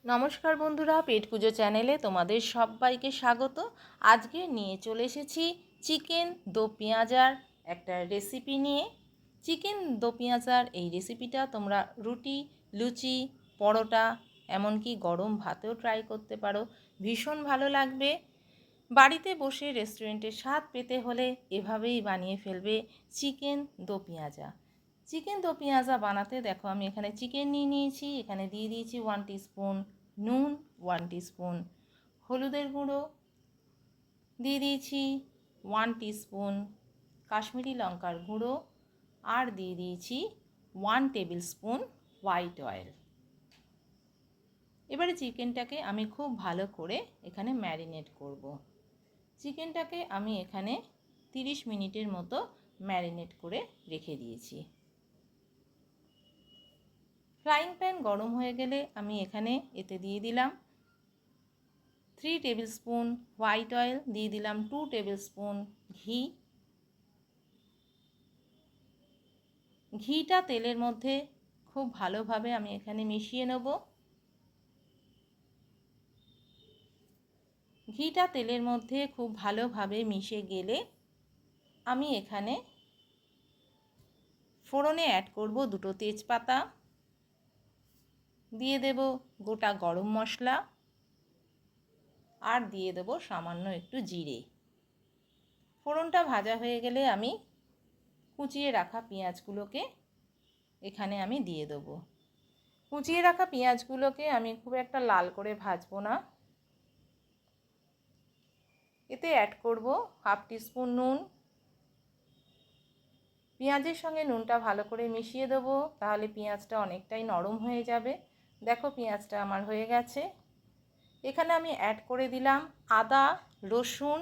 নমস্কার বন্ধুরা, পেট পুজো চ্যানেলে তোমাদের সবাইকে স্বাগত। আজকে নিয়ে চলে এসেছি চিকেন দো পেঁয়াজার একটা রেসিপি নিয়ে। চিকেন দো পেঁয়াজার এই রেসিপিটা তোমরা রুটি, লুচি, পরোটা, এমনকি গরম ভাতেও ট্রাই করতে পারো। ভীষণ ভালো লাগবে। বাড়িতে বসে রেস্টুরেন্টের স্বাদ পেতে হলে এভাবেই বানিয়ে ফেলবে চিকেন দো পেঁয়াজা। চিকেন দো পেঁয়াজা বানাতে দেখো আমি এখানে চিকেন নিয়ে নিয়েছি। এখানে দিয়ে দিয়েছি 1 টিস্পুন নুন, 1 টিস্পুন হলুদের গুঁড়ো, দিয়ে দিয়েছি 1 টিস্পুন কাশ্মীরি লঙ্কার গুঁড়ো, আর দিয়ে দিয়েছি 1 টেবিল স্পুন হোয়াইট অয়েল। এবারে চিকেনটাকে আমি খুব ভালো করে এখানে ম্যারিনেট করব। চিকেনটাকে আমি এখানে 30 মিনিটের মতো ম্যারিনেট করে রেখে দিয়েছি। ফ্রাইং প্যান গরম হয়ে গেলে আমি এখানে এতে দিয়ে দিলাম 3 টেবিল স্পুন হোয়াইট অয়েল, দিয়ে দিলাম 2 টেবিল স্পুন ঘি। ঘিটা তেলের মধ্যে খুব ভালোভাবে আমি এখানে মিশিয়ে নেব। ঘিটা তেলের মধ্যে খুব ভালোভাবে মিশে গেলে আমি এখানে ফোড়নে অ্যাড করব 2টো তেজপাতা, দিয়ে দেব গোটা গরম মশলা, আর দিয়ে দেব সামান্য একটু জিরে। ফোড়নটা ভাজা হয়ে গেলে আমি কুচিয়ে রাখা পেঁয়াজগুলোকে এখানে আমি দিয়ে দেব। কুচিয়ে রাখা পেঁয়াজগুলোকে আমি খুব একটা লাল করে ভাজবো না। এতে অ্যাড করব 1/2 টিস্পুন নুন। পেঁয়াজের সঙ্গে নুনটা ভালো করে মিশিয়ে দেবো, তাহলে পেঁয়াজটা অনেকটাই নরম হয়ে যাবে। দেখো পেঁয়াজটা আমার হয়ে গেছে। এখানে আমি অ্যাড করে দিলাম আদা, রসুন,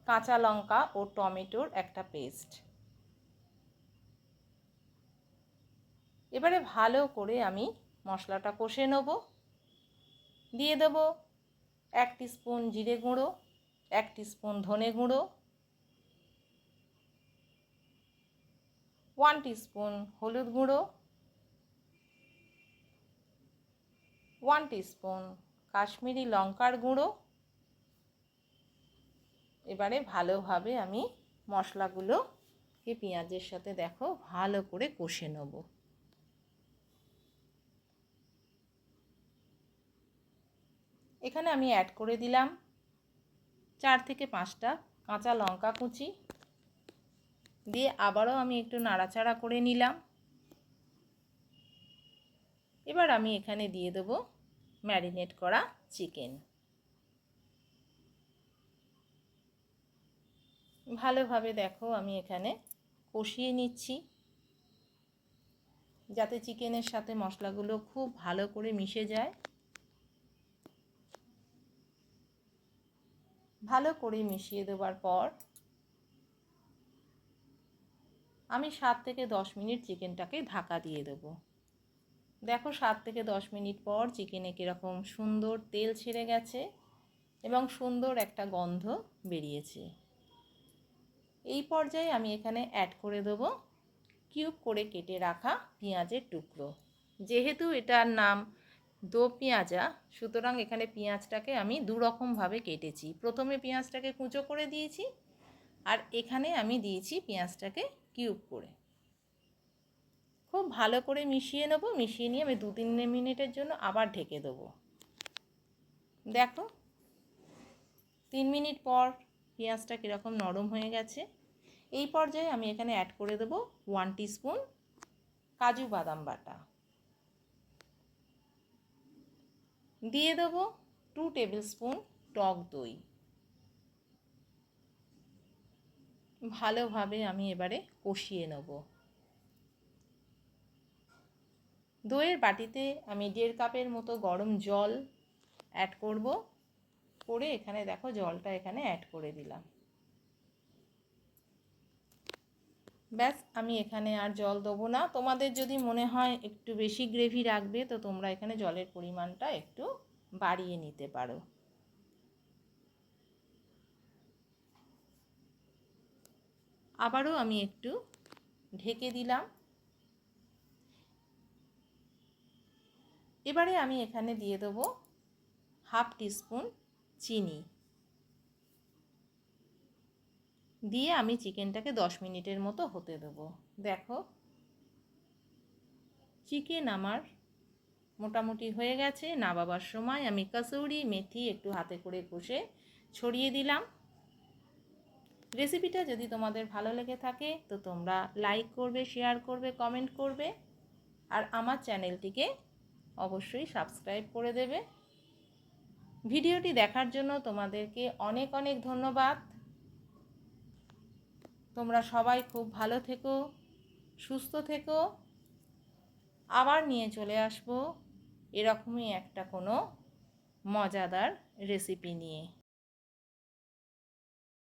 কাঁচা লঙ্কা ও টমেটোর একটা পেস্ট। এবারে ভালো করে আমি মশলাটা কষে নেব। দিয়ে দেব 1 টিস্পুন জিরে গুঁড়ো, 1 টিস্পুন ধনে গুঁড়ো, 1 টিস্পুন হলুদ গুঁড়ো, 1 টিস্পুন কাশ্মীরি লঙ্কার গুঁড়ো। এবারে ভালোভাবে আমি মশলাগুলোকে পেঁয়াজের সাথে দেখো ভালো করে কষে নেব। এখানে আমি অ্যাড করে দিলাম 4 থেকে 5টা কাঁচা লঙ্কা কুচি, দিয়ে আবারও আমি একটু নাড়াচাড়া করে নিলাম। এবার আমি এখানে দিয়ে দেব ম্যারিনেট করা চিকেন। ভালোভাবে দেখো আমি এখানে কষিয়ে নিচ্ছি, যাতে চিকেনের সাথে মশলাগুলো খুব ভালো করে মিশে যায়। ভালো করে মিশিয়ে দেওয়ার পর আমি 7 থেকে 10 মিনিট চিকেনটাকে ঢাকা দিয়ে দেব। দেখো 7 থেকে 10 মিনিট পর চিকেনে কীরকম সুন্দর তেল ছেড়ে গেছে এবং সুন্দর একটা গন্ধ বেরিয়েছে। এই পর্যায়ে আমি এখানে অ্যাড করে দেবো কিউব করে কেটে রাখা পেঁয়াজের টুকরো। যেহেতু এটার নাম দো পেঁয়াজা, সুতরাং এখানে পেঁয়াজটাকে আমি দুরকমভাবে কেটেছি। প্রথমে পেঁয়াজটাকে কুচো করে দিয়েছি, আর এখানে আমি দিয়েছি পেঁয়াজটাকে কিউব করে। খুব ভালো করে মিশিয়ে নেব। মিশিয়ে নিয়ে আমি 2-3 মিনিটের জন্য আবার ঢেকে দেবো। দেখো 3 মিনিট পর পেঁয়াজটা কীরকম নরম হয়ে গেছে। এই পর্যায়ে আমি এখানে অ্যাড করে দেবো 1 টিস্পুন কাজু বাদাম বাটা, দিয়ে দেবো 2 টেবিল স্পুন টক দই। ভালোভাবে আমি এবারে কষিয়ে নেব। দইয়ের বাটিতে আমি 1.5 কাপের মতো গরম জল অ্যাড করব। করে এখানে দেখো জলটা এখানে অ্যাড করে দিলাম। ব্যাস, আমি এখানে আর জল দেবো না। তোমাদের যদি মনে হয় একটু বেশি গ্রেভি রাখবে, তো তোমরা এখানে জলের পরিমাণটা একটু বাড়িয়ে নিতে পারো। আবারও আমি একটু ঢেকে দিলাম। এবারে আমি এখানে দিয়ে দেবো হাফ টিস্পুন চিনি দিয়ে আমি চিকেনটাকে 10 মিনিটের মতো হতে দেবো। দেখো চিকেন আমার মোটামুটি হয়ে গেছে। নামাবার সময় আমি কাসুরি মেথি একটু হাতে করে কষে ছড়িয়ে দিলাম। রেসিপিটা যদি তোমাদের ভালো লেগে থাকে তো তোমরা লাইক করবে, শেয়ার করবে, কমেন্ট করবে, আর আমার চ্যানেলটিকে অবশ্যই সাবস্ক্রাইব করে দেবে। ভিডিওটি দেখার জন্য তোমাদেরকে অনেক অনেক ধন্যবাদ। তোমরা সবাই খুব ভালো থেকো, সুস্থ থেকো। আবার নিয়ে চলে আসবো এরকমই একটা কোনো মজাদার রেসিপি নিয়ে।